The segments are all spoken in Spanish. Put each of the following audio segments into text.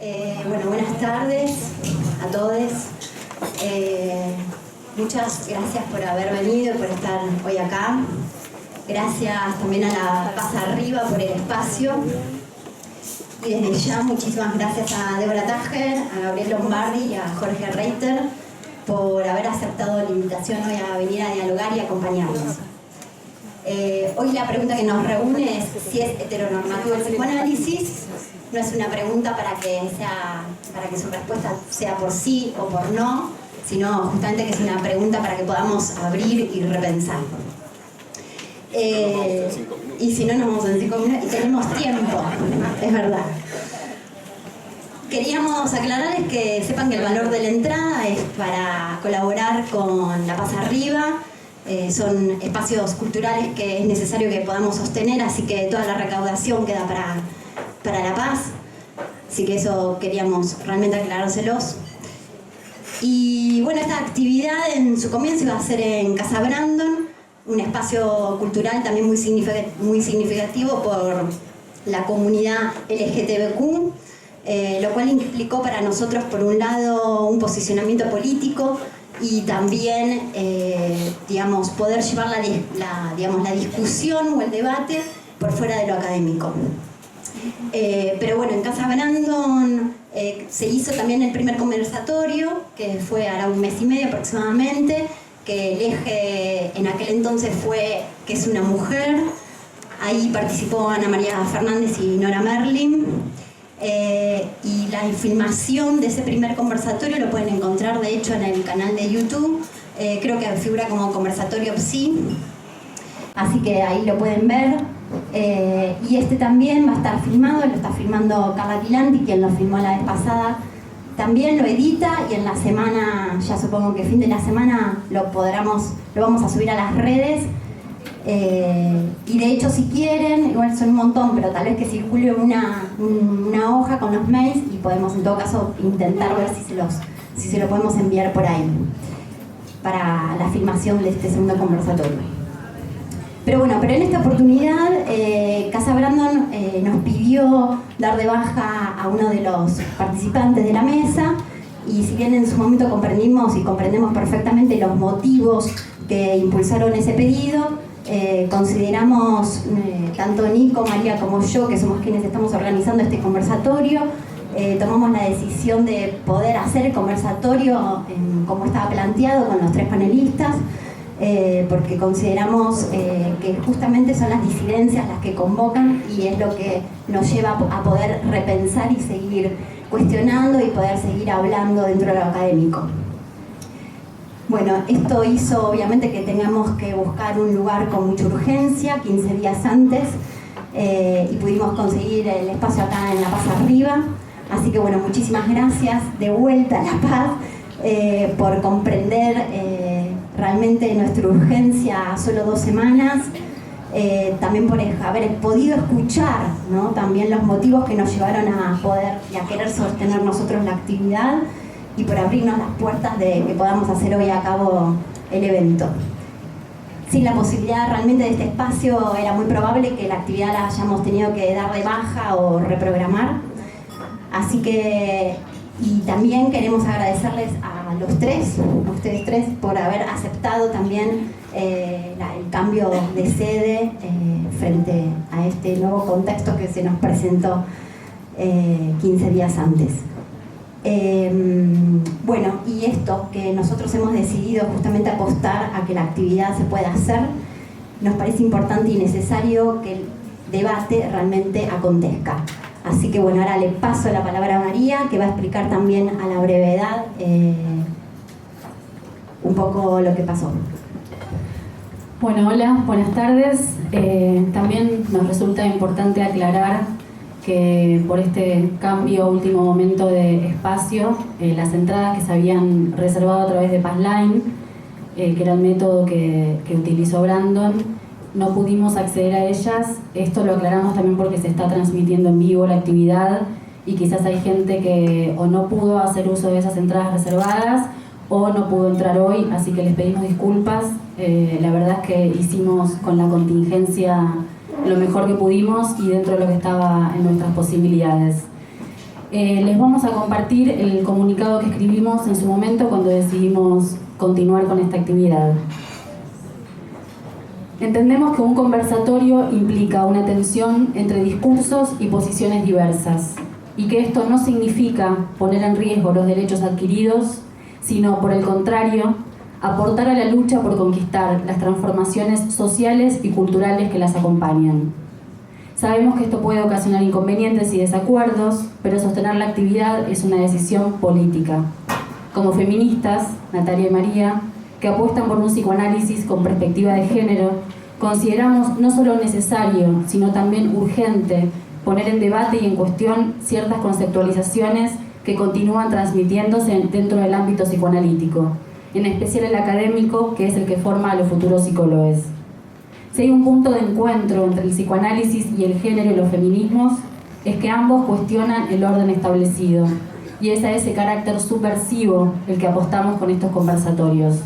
Bueno, buenas tardes a todos. Muchas gracias por haber venido y por estar hoy acá. Gracias también a la Paz Arriba por el espacio. Y desde ya muchísimas gracias a Débora Tajer, a Gabriel Lombardi y a Jorge Reiter por haber aceptado la invitación hoy a venir a dialogar y acompañarnos. Hoy la pregunta que nos reúne es si es heteronormativo el psicoanálisis. No es una pregunta para que su respuesta sea por sí o por no, sino justamente que es una pregunta para que podamos abrir y repensar. Y si no, nos vamos en 5 minutos y tenemos tiempo, es verdad. Queríamos aclararles que sepan que el valor de la entrada es para colaborar con La Paz Arriba. Son espacios culturales que es necesario que podamos sostener, así que toda la recaudación queda para La Paz. Así que eso queríamos realmente aclarárselos. Y bueno, esta actividad en su comienzo iba a ser en Casa Brandon, un espacio cultural también muy significativo por la comunidad LGTBQ, lo cual implicó para nosotros, por un lado, un posicionamiento político y también, digamos, poder llevar la discusión o el debate por fuera de lo académico. Pero bueno, en Casa Brandon se hizo también el primer conversatorio, que fue ahora un mes y medio aproximadamente, que el eje en aquel entonces fue que es una mujer. Ahí participó Ana María Fernández y Nora Merlin. Y la filmación de ese primer conversatorio lo pueden encontrar de hecho en el canal de YouTube. Creo que figura como conversatorio PSI, así que ahí lo pueden ver. Y este también va a estar filmado, lo está filmando Carla Tilanti, quien lo filmó la vez pasada. También lo edita y en la semana, ya supongo que fin de la semana, lo vamos a subir a las redes. Y de hecho, si quieren, igual son un montón, pero tal vez que circule una hoja con los mails y podemos en todo caso intentar ver si se lo podemos enviar por ahí para la filmación de este segundo conversatorio. Pero bueno, en esta oportunidad Casa Brandon nos pidió dar de baja a uno de los participantes de la mesa, y si bien en su momento comprendimos y comprendemos perfectamente los motivos que impulsaron ese pedido, consideramos, tanto Nico, María como yo, que somos quienes estamos organizando este conversatorio, tomamos la decisión de poder hacer el conversatorio como estaba planteado con los 3 panelistas, porque consideramos que justamente son las disidencias las que convocan y es lo que nos lleva a poder repensar y seguir cuestionando y poder seguir hablando dentro de lo académico. Bueno, esto hizo obviamente que tengamos que buscar un lugar con mucha urgencia, 15 días antes, y pudimos conseguir el espacio acá en La Paz Arriba. Así que bueno, muchísimas gracias de vuelta a La Paz por comprender realmente nuestra urgencia a solo 2 semanas, también por haber podido escuchar, ¿no?, también los motivos que nos llevaron a poder y a querer sostener nosotros la actividad, y por abrirnos las puertas de que podamos hacer hoy a cabo el evento. Sin la posibilidad realmente de este espacio, era muy probable que la actividad la hayamos tenido que dar de baja o reprogramar. Así que, y también queremos agradecerles a ustedes tres, por haber aceptado también el cambio de sede frente a este nuevo contexto que se nos presentó 15 días antes. Bueno, y esto que nosotros hemos decidido justamente apostar a que la actividad se pueda hacer, nos parece importante y necesario que el debate realmente acontezca. Así que bueno, ahora le paso la palabra a María, que va a explicar también a la brevedad un poco lo que pasó. Bueno, hola, buenas tardes. También nos resulta importante aclarar que por este cambio, último momento de espacio, las entradas que se habían reservado a través de Passline, que era el método que utilizó Brandon, no pudimos acceder a ellas. Esto lo aclaramos también porque se está transmitiendo en vivo la actividad y quizás hay gente que o no pudo hacer uso de esas entradas reservadas o no pudo entrar hoy, así que les pedimos disculpas. La verdad es que hicimos con la contingencia lo mejor que pudimos y dentro de lo que estaba en nuestras posibilidades. Les vamos a compartir el comunicado que escribimos en su momento cuando decidimos continuar con esta actividad. Entendemos que un conversatorio implica una tensión entre discursos y posiciones diversas, y que esto no significa poner en riesgo los derechos adquiridos, sino, por el contrario, aportar a la lucha por conquistar las transformaciones sociales y culturales que las acompañan. Sabemos que esto puede ocasionar inconvenientes y desacuerdos, pero sostener la actividad es una decisión política. Como feministas, Natalia y María, que apuestan por un psicoanálisis con perspectiva de género, consideramos no solo necesario, sino también urgente poner en debate y en cuestión ciertas conceptualizaciones que continúan transmitiéndose dentro del ámbito psicoanalítico, en especial el académico, que es el que forma a los futuros psicólogos. Si hay un punto de encuentro entre el psicoanálisis y el género y los feminismos, es que ambos cuestionan el orden establecido, y es a ese carácter subversivo el que apostamos con estos conversatorios.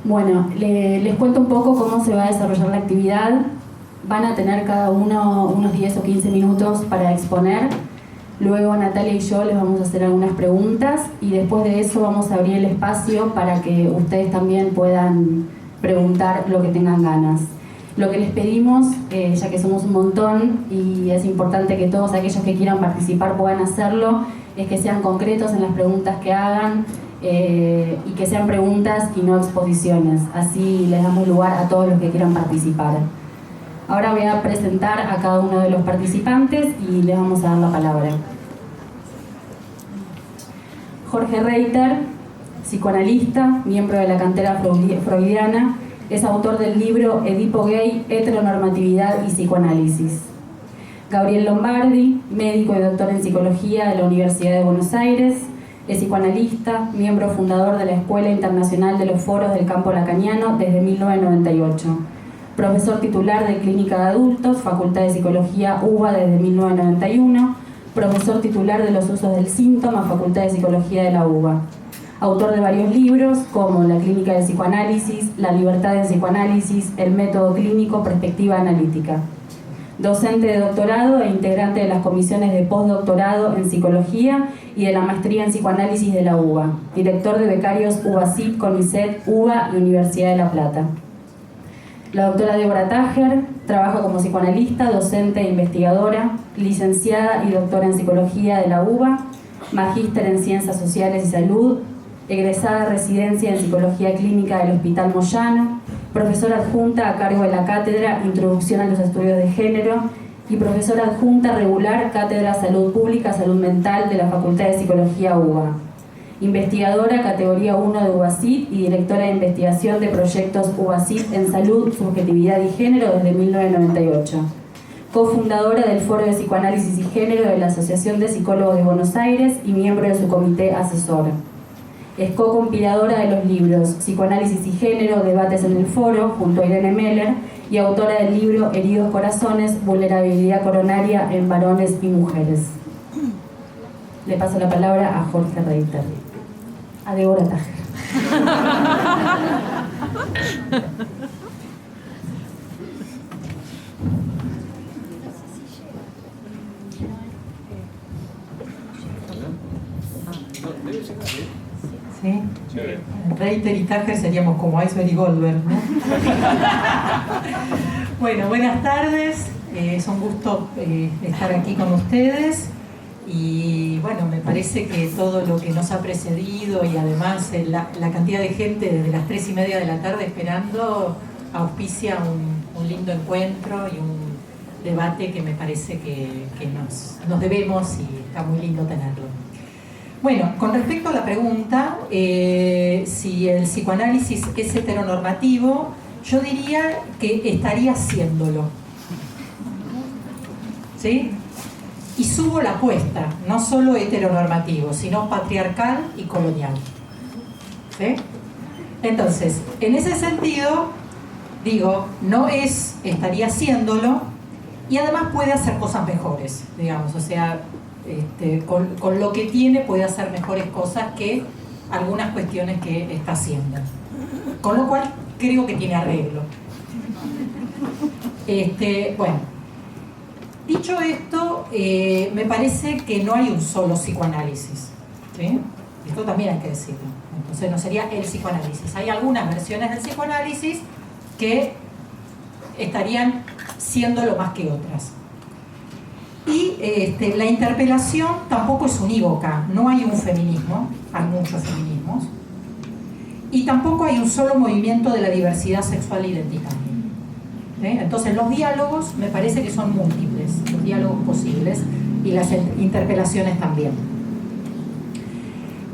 Bueno, les cuento un poco cómo se va a desarrollar la actividad. Van a tener cada uno unos 10 o 15 minutos para exponer. Luego Natalia y yo les vamos a hacer algunas preguntas y después de eso vamos a abrir el espacio para que ustedes también puedan preguntar lo que tengan ganas. Lo que les pedimos, ya que somos un montón y es importante que todos aquellos que quieran participar puedan hacerlo, es que sean concretos en las preguntas que hagan y que sean preguntas y no exposiciones. Así les damos lugar a todos los que quieran participar. Ahora voy a presentar a cada uno de los participantes y les vamos a dar la palabra. Jorge Reiter, psicoanalista, miembro de la cantera freudiana, es autor del libro Edipo Gay, Heteronormatividad y Psicoanálisis. Gabriel Lombardi, médico y doctor en psicología de la Universidad de Buenos Aires, es psicoanalista, miembro fundador de la Escuela Internacional de los Foros del Campo Lacaniano desde 1998. Profesor titular de Clínica de Adultos, Facultad de Psicología UBA desde 1991, profesor titular de los usos del síntoma, Facultad de Psicología de la UBA. Autor de varios libros como La Clínica del Psicoanálisis, La Libertad del Psicoanálisis, El Método Clínico, Perspectiva Analítica. Docente de doctorado e integrante de las comisiones de postdoctorado en Psicología y de la Maestría en Psicoanálisis de la UBA. Director de becarios UBACIP, CONICET, UBA y Universidad de La Plata. La doctora Débora Tajer trabaja como psicoanalista, docente e investigadora, licenciada y doctora en Psicología de la UBA, magíster en Ciencias Sociales y Salud, egresada de residencia en Psicología Clínica del Hospital Moyano, profesora adjunta a cargo de la cátedra Introducción a los Estudios de Género y profesora adjunta regular Cátedra Salud Pública, Salud Mental de la Facultad de Psicología UBA. Investigadora categoría 1 de UBACIP y directora de investigación de proyectos UBACIP en salud, subjetividad y género desde 1998. Cofundadora del Foro de Psicoanálisis y Género de la Asociación de Psicólogos de Buenos Aires y miembro de su comité asesor. Es co-compiladora de los libros Psicoanálisis y Género, Debates en el Foro, junto a Irene Meller, y autora del libro Heridos Corazones, Vulnerabilidad Coronaria en Varones y Mujeres. Le paso la palabra a Jorge Reiter. A Débora Tajer. ¿Sí? Reiter y Tajer seríamos como Iceberg y Goldberg, ¿no? Bueno, buenas tardes. Es un gusto estar aquí con ustedes. Y bueno, me parece que todo lo que nos ha precedido y además la cantidad de gente desde las 3:30 de la tarde esperando auspicia un lindo encuentro y un debate que me parece que nos debemos y está muy lindo tenerlo. Bueno, con respecto a la pregunta, si el psicoanálisis es heteronormativo, yo diría que estaría haciéndolo. ¿Sí? Y subo la apuesta, no solo heteronormativo, sino patriarcal y colonial. ¿Sí? Entonces, en ese sentido, digo, estaría haciéndolo y además puede hacer cosas mejores, digamos, o sea, con lo que tiene puede hacer mejores cosas que algunas cuestiones que está haciendo. Con lo cual, creo que tiene arreglo. Bueno. Dicho esto, me parece que no hay un solo psicoanálisis, ¿sí? Esto también hay que decirlo. Entonces no sería el psicoanálisis. Hay algunas versiones del psicoanálisis que estarían siendo lo más que otras. Y la interpelación tampoco es unívoca. No hay un feminismo, hay muchos feminismos. Y tampoco hay un solo movimiento de la diversidad sexual e identitaria. Entonces los diálogos me parece que son múltiples, los diálogos posibles, y las interpelaciones también.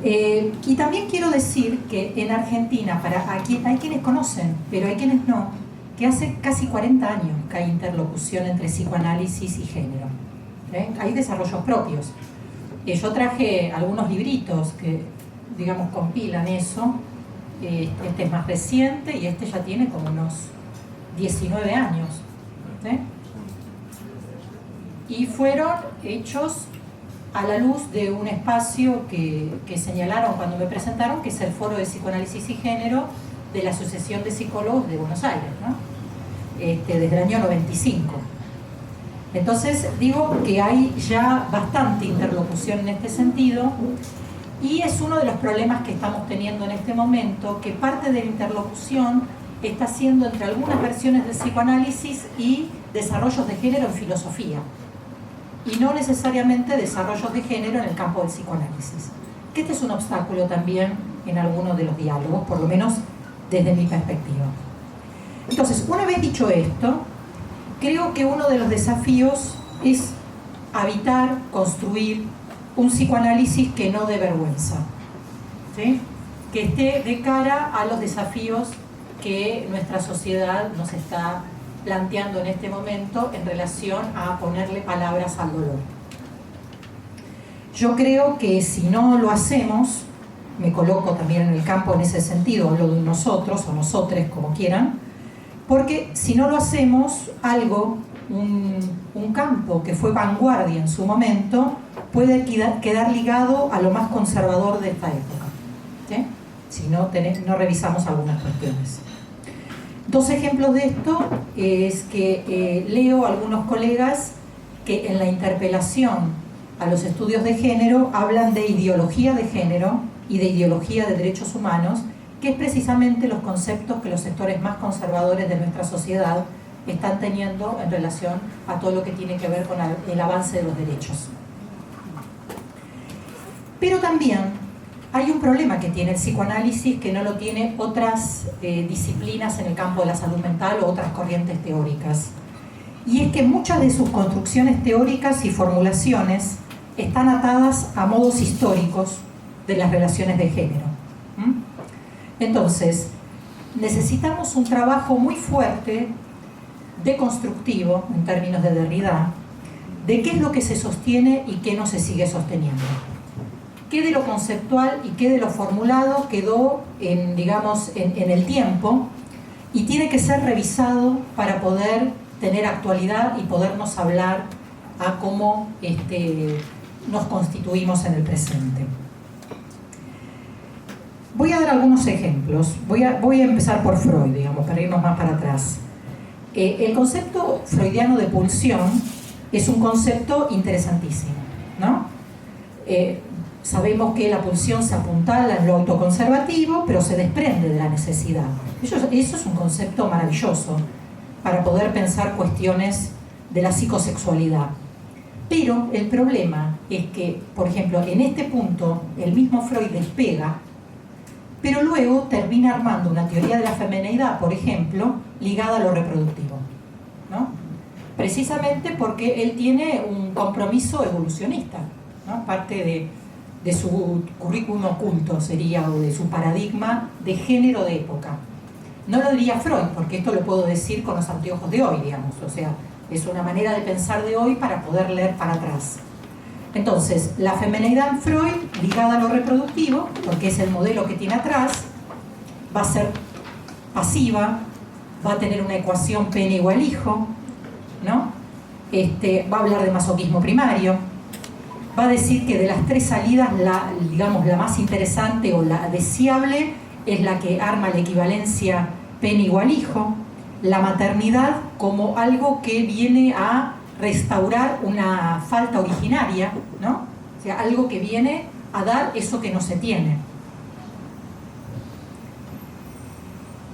Y también quiero decir que en Argentina, hay quienes conocen, pero hay quienes no, que hace casi 40 años que hay interlocución entre psicoanálisis y género. Hay desarrollos propios. Yo traje algunos libritos que, digamos, compilan eso. Este es más reciente y este ya tiene como unos 19 años. Y fueron hechos a la luz de un espacio que señalaron cuando me presentaron, que es el Foro de Psicoanálisis y Género de la Asociación de Psicólogos de Buenos Aires, ¿no? Desde el año 95. Entonces digo que hay ya bastante interlocución en este sentido, y es uno de los problemas que estamos teniendo en este momento, que parte de la interlocución está siendo entre algunas versiones del psicoanálisis y desarrollos de género en filosofía, y no necesariamente desarrollos de género en el campo del psicoanálisis. Que este es un obstáculo también en algunos de los diálogos, por lo menos desde mi perspectiva. Entonces, una vez dicho esto, creo que uno de los desafíos es habitar, construir un psicoanálisis que no dé vergüenza, ¿sí? Que esté de cara a los desafíos que nuestra sociedad nos está planteando en este momento en relación a ponerle palabras al dolor. Yo creo que si no lo hacemos, me coloco también en el campo en ese sentido, hablo de nosotros o nosotres, como quieran, porque si no lo hacemos, un campo que fue vanguardia en su momento puede quedar ligado a lo más conservador de esta época, ¿sí? Si no revisamos algunas cuestiones. Dos ejemplos de esto es que leo a algunos colegas que en la interpelación a los estudios de género hablan de ideología de género y de ideología de derechos humanos, que es precisamente los conceptos que los sectores más conservadores de nuestra sociedad están teniendo en relación a todo lo que tiene que ver con el avance de los derechos. Pero también hay un problema que tiene el psicoanálisis que no lo tiene otras disciplinas en el campo de la salud mental o otras corrientes teóricas. Y es que muchas de sus construcciones teóricas y formulaciones están atadas a modos históricos de las relaciones de género. Entonces, necesitamos un trabajo muy fuerte, deconstructivo, en términos de Derrida, de qué es lo que se sostiene y qué no se sigue sosteniendo. Qué de lo conceptual y qué de lo formulado quedó en el tiempo y tiene que ser revisado para poder tener actualidad y podernos hablar a cómo nos constituimos en el presente. Voy a dar algunos ejemplos. Voy a empezar por Freud, para irnos más para atrás. El concepto freudiano de pulsión es un concepto interesantísimo, ¿no? Sabemos que la pulsión se apuntala en lo autoconservativo, pero se desprende de la necesidad. Eso es un concepto maravilloso para poder pensar cuestiones de la psicosexualidad. Pero el problema es que, por ejemplo, en este punto el mismo Freud despega, pero luego termina armando una teoría de la femineidad, por ejemplo, ligada a lo reproductivo, ¿no? Precisamente porque él tiene un compromiso evolucionista, ¿no? Parte de su currículum oculto sería, o de su paradigma de género de época. No lo diría Freud, porque esto lo puedo decir con los anteojos de hoy, o sea, es una manera de pensar de hoy para poder leer para atrás. Entonces, la femineidad en Freud, ligada a lo reproductivo, porque es el modelo que tiene atrás, va a ser pasiva, va a tener una ecuación pene igual hijo, ¿no? Va a hablar de masoquismo primario, va a decir que de las tres salidas, la más interesante o la deseable es la que arma la equivalencia pene igual hijo, la maternidad como algo que viene a restaurar una falta originaria, ¿no? O sea, algo que viene a dar eso que no se tiene.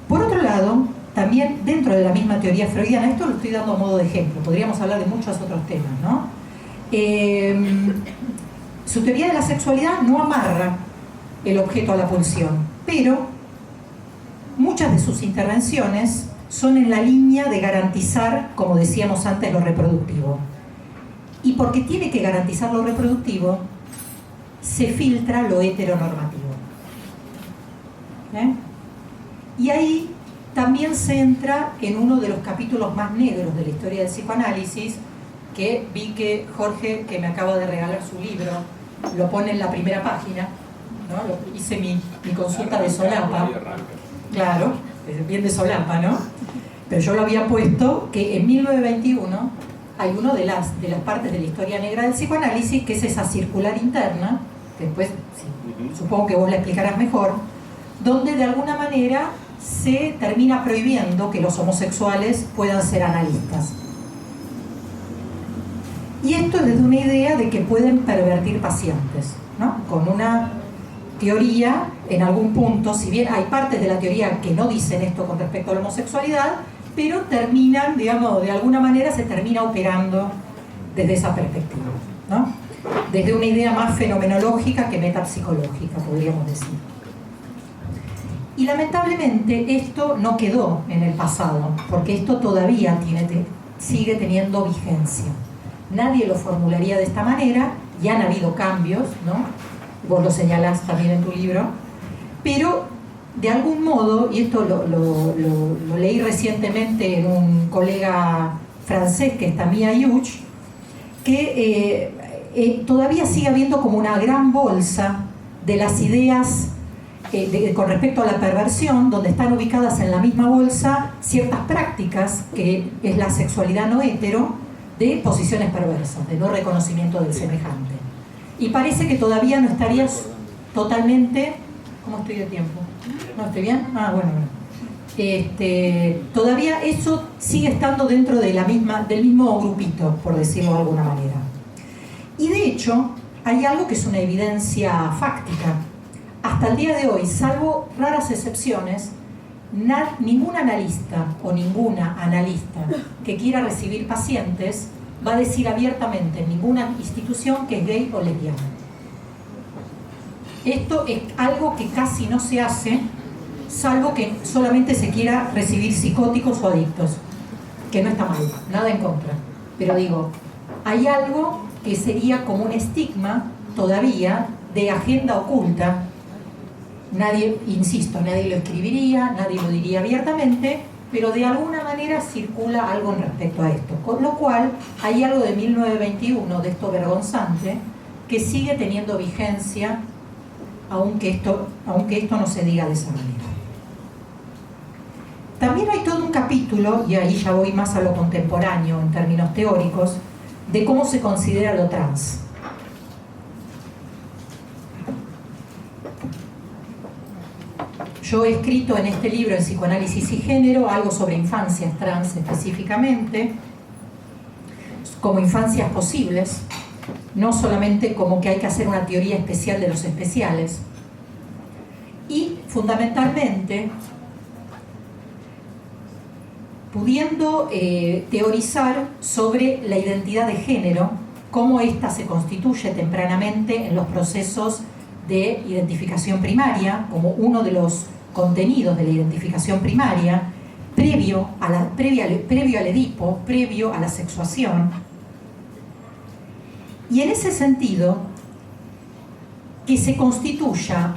Por otro lado, también dentro de la misma teoría freudiana, esto lo estoy dando a modo de ejemplo, podríamos hablar de muchos otros temas, ¿no? Su teoría de la sexualidad no amarra el objeto a la pulsión, pero muchas de sus intervenciones son en la línea de garantizar, como decíamos antes, lo reproductivo. Y porque tiene que garantizar lo reproductivo, se filtra lo heteronormativo. Y ahí también se entra en uno de los capítulos más negros de la historia del psicoanálisis, que vi que Jorge, que me acaba de regalar su libro, lo pone en la primera página, ¿no? Hice mi consulta de solapa. Claro, bien de solapa, ¿no? Pero yo lo había puesto que en 1921 hay una de las partes de la historia negra del psicoanálisis, que es esa circular interna, que después supongo que vos la explicarás mejor, donde de alguna manera se termina prohibiendo que los homosexuales puedan ser analistas. Y esto desde una idea de que pueden pervertir pacientes, ¿no? Con una teoría, en algún punto, si bien hay partes de la teoría que no dicen esto con respecto a la homosexualidad, pero terminan, digamos, de alguna manera se termina operando desde esa perspectiva, ¿no? Desde una idea más fenomenológica que metapsicológica, podríamos decir. Y lamentablemente esto no quedó en el pasado, porque esto todavía sigue teniendo vigencia. Nadie lo formularía de esta manera, y han habido cambios, ¿no? Vos lo señalás también en tu libro, pero de algún modo, y esto lo leí recientemente en un colega francés que es Tamia Yuch, que todavía sigue habiendo como una gran bolsa de las ideas con respecto a la perversión, donde están ubicadas en la misma bolsa ciertas prácticas, que es la sexualidad no hetero, de posiciones perversas, de no reconocimiento del semejante. Y parece que todavía no estarías totalmente... ¿Cómo estoy de tiempo? ¿No estoy bien? Ah, bueno. Todavía eso sigue estando dentro de del mismo grupito, por decirlo de alguna manera. Y de hecho, hay algo que es una evidencia fáctica. Hasta el día de hoy, salvo raras excepciones, ningún analista o ninguna analista que quiera recibir pacientes va a decir abiertamente en ninguna institución que es gay o lesbiana. Esto es algo que casi no se hace, salvo que solamente se quiera recibir psicóticos o adictos, que no está mal, nada en contra. Pero digo, hay algo que sería como un estigma todavía de agenda oculta. Nadie, insisto, nadie lo escribiría, nadie lo diría abiertamente, pero de alguna manera circula algo en respecto a esto. Con lo cual, hay algo de 1921, de esto vergonzante, que sigue teniendo vigencia, aunque esto no se diga de esa manera. También hay todo un capítulo, y ahí ya voy más a lo contemporáneo en términos teóricos, de cómo se considera lo trans. Yo he escrito en este libro, en Psicoanálisis y Género, algo sobre infancias trans específicamente, como infancias posibles, no solamente como que hay que hacer una teoría especial de los especiales. Y fundamentalmente, pudiendo teorizar sobre la identidad de género, cómo ésta se constituye tempranamente en los procesos de identificación primaria, como uno de los contenidos de la identificación primaria, previo al Edipo, previo a la sexuación. Y en ese sentido, que se constituya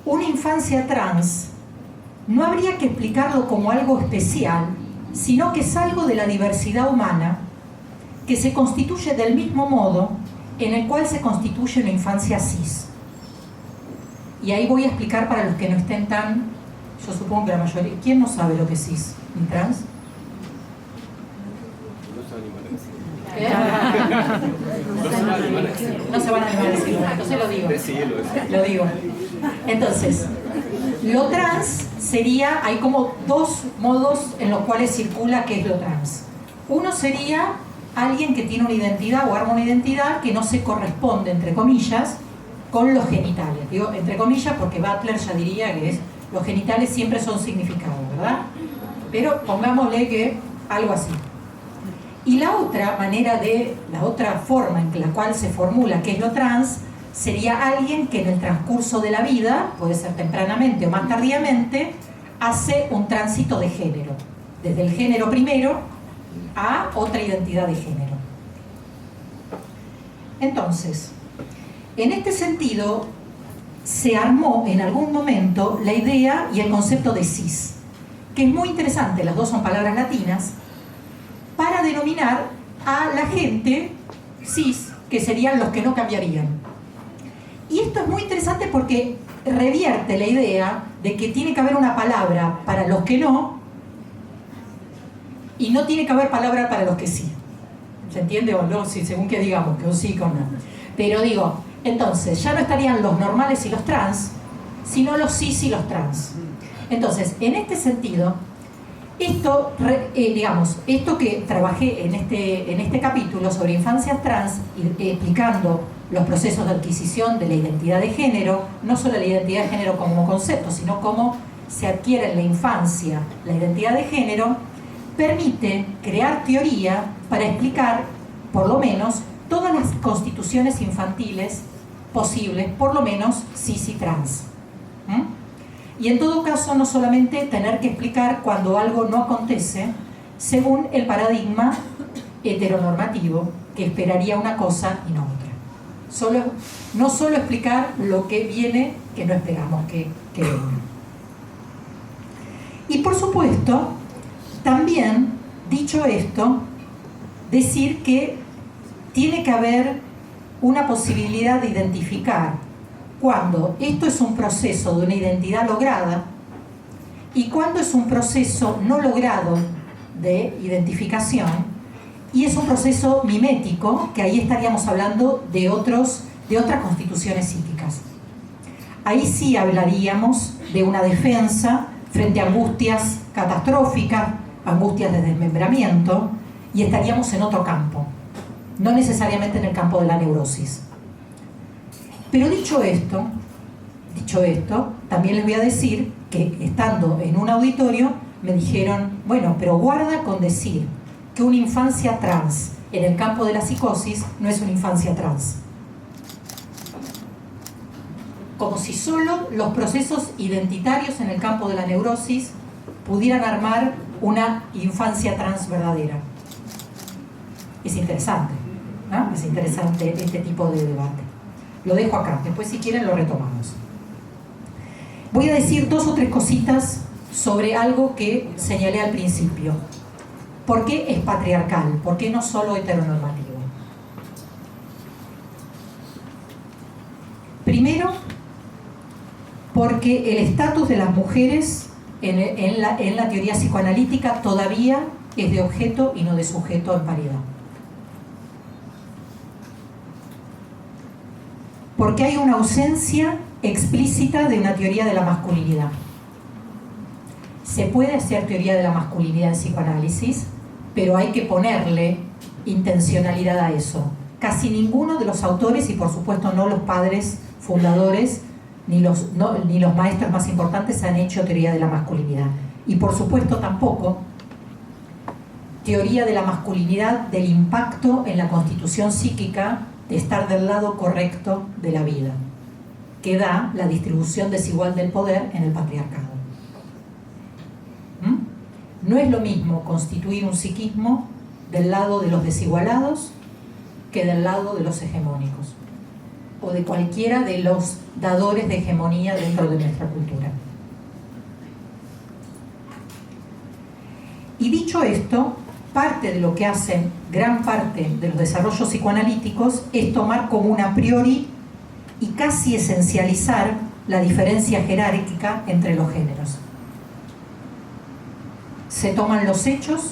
una infancia trans, no habría que explicarlo como algo especial, sino que es algo de la diversidad humana, que se constituye del mismo modo en el cual se constituye una infancia cis. Y ahí voy a explicar para los que no estén tan... Yo supongo que la mayoría... ¿Quién no sabe lo que es cis? ¿Un trans? No se van a animar a decirlo, entonces lo digo. Lo digo. Entonces, lo trans sería, hay como dos modos en los cuales circula qué es lo trans. Uno sería alguien que tiene una identidad o arma una identidad que no se corresponde, entre comillas, con los genitales. Digo entre comillas porque Butler ya diría que los genitales siempre son significados, ¿verdad? Pero pongámosle que algo así. Y la otra forma en la cual se formula qué es lo trans, sería alguien que en el transcurso de la vida, puede ser tempranamente o más tardíamente, hace un tránsito de género, desde el género primero a otra identidad de género. Entonces, en este sentido, se armó en algún momento la idea y el concepto de cis, que es muy interesante, las dos son palabras latinas, para denominar a la gente cis, que serían los que no cambiarían. Y esto es muy interesante porque revierte la idea de que tiene que haber una palabra para los que no, y no tiene que haber palabra para los que sí. ¿Se entiende o no? Sí, según que digamos, que un sí con no. Pero digo, entonces, ya no estarían los normales y los trans, sino los cis y los trans. Entonces, en este sentido, esto que trabajé en este capítulo sobre infancias trans, explicando los procesos de adquisición de la identidad de género, no solo la identidad de género como concepto, sino cómo se adquiere en la infancia la identidad de género, permite crear teoría para explicar, por lo menos, todas las constituciones infantiles posibles, por lo menos cis y trans. Y en todo caso, no solamente tener que explicar cuando algo no acontece según el paradigma heteronormativo, que esperaría una cosa y no otra. No solo explicar lo que viene que no esperamos que venga. Y por supuesto, también, dicho esto, decir que tiene que haber una posibilidad de identificar cuando esto es un proceso de una identidad lograda y cuando es un proceso no logrado de identificación y es un proceso mimético, que ahí estaríamos hablando de otras constituciones psíquicas. Ahí sí hablaríamos de una defensa frente a angustias catastróficas, angustias de desmembramiento, y estaríamos en otro campo, no necesariamente en el campo de la neurosis. Pero dicho esto, también les voy a decir que estando en un auditorio me dijeron, bueno, pero guarda con decir que una infancia trans en el campo de la psicosis no es una infancia trans. Como si solo los procesos identitarios en el campo de la neurosis pudieran armar una infancia trans verdadera. Es interesante, ¿no? Es interesante este tipo de debate. Lo dejo acá, después si quieren lo retomamos. Voy a decir 2 o 3 cositas sobre algo que señalé al principio. ¿Por qué es patriarcal? ¿Por qué no solo heteronormativo? Primero, porque el estatus de las mujeres en la teoría psicoanalítica todavía es de objeto y no de sujeto en paridad. Porque hay una ausencia explícita de una teoría de la masculinidad. Se puede hacer teoría de la masculinidad en psicoanálisis, pero hay que ponerle intencionalidad a eso. Casi ninguno de los autores, y por supuesto no los padres fundadores, ni los maestros más importantes han hecho teoría de la masculinidad. Y por supuesto tampoco teoría de la masculinidad del impacto en la constitución psíquica de estar del lado correcto de la vida, que da la distribución desigual del poder en el patriarcado. No es lo mismo constituir un psiquismo del lado de los desigualados que del lado de los hegemónicos, o de cualquiera de los dadores de hegemonía dentro de nuestra cultura. Y dicho esto, parte de lo que hacen gran parte de los desarrollos psicoanalíticos es tomar como un a priori y casi esencializar la diferencia jerárquica entre los géneros. Se toman los hechos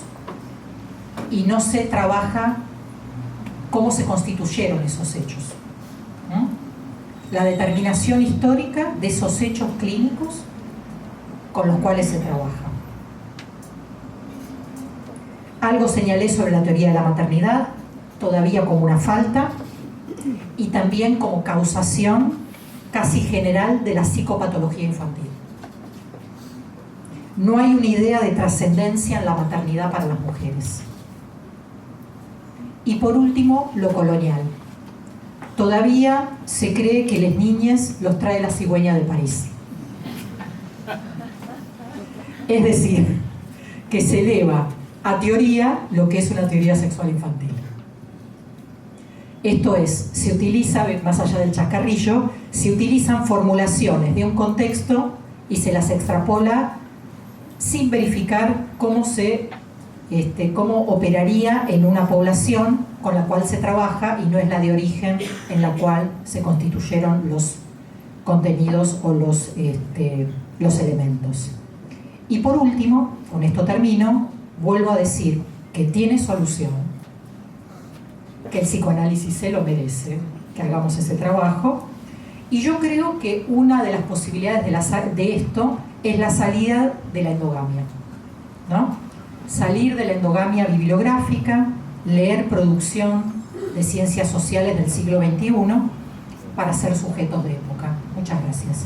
y no se trabaja cómo se constituyeron esos hechos. La determinación histórica de esos hechos clínicos con los cuales se trabaja. Algo señalé sobre la teoría de la maternidad. todavía como una falta y también como causación casi general de la psicopatología infantil. No hay una idea de trascendencia en la maternidad para las mujeres. Y por último, lo colonial. Todavía se cree que las niñas los trae la cigüeña de París. Es decir, que se eleva a teoría lo que es una teoría sexual infantil. Esto es, se utiliza, más allá del chascarrillo, se utilizan formulaciones de un contexto y se las extrapola sin verificar cómo operaría en una población con la cual se trabaja y no es la de origen en la cual se constituyeron los contenidos o los elementos. Y por último, con esto termino, vuelvo a decir que tiene solución, que el psicoanálisis se lo merece, que hagamos ese trabajo, y yo creo que una de las posibilidades de esto es la salida de la endogamia, ¿no? Salir de la endogamia bibliográfica, leer producción de ciencias sociales del siglo XXI para ser sujetos de época. Muchas gracias.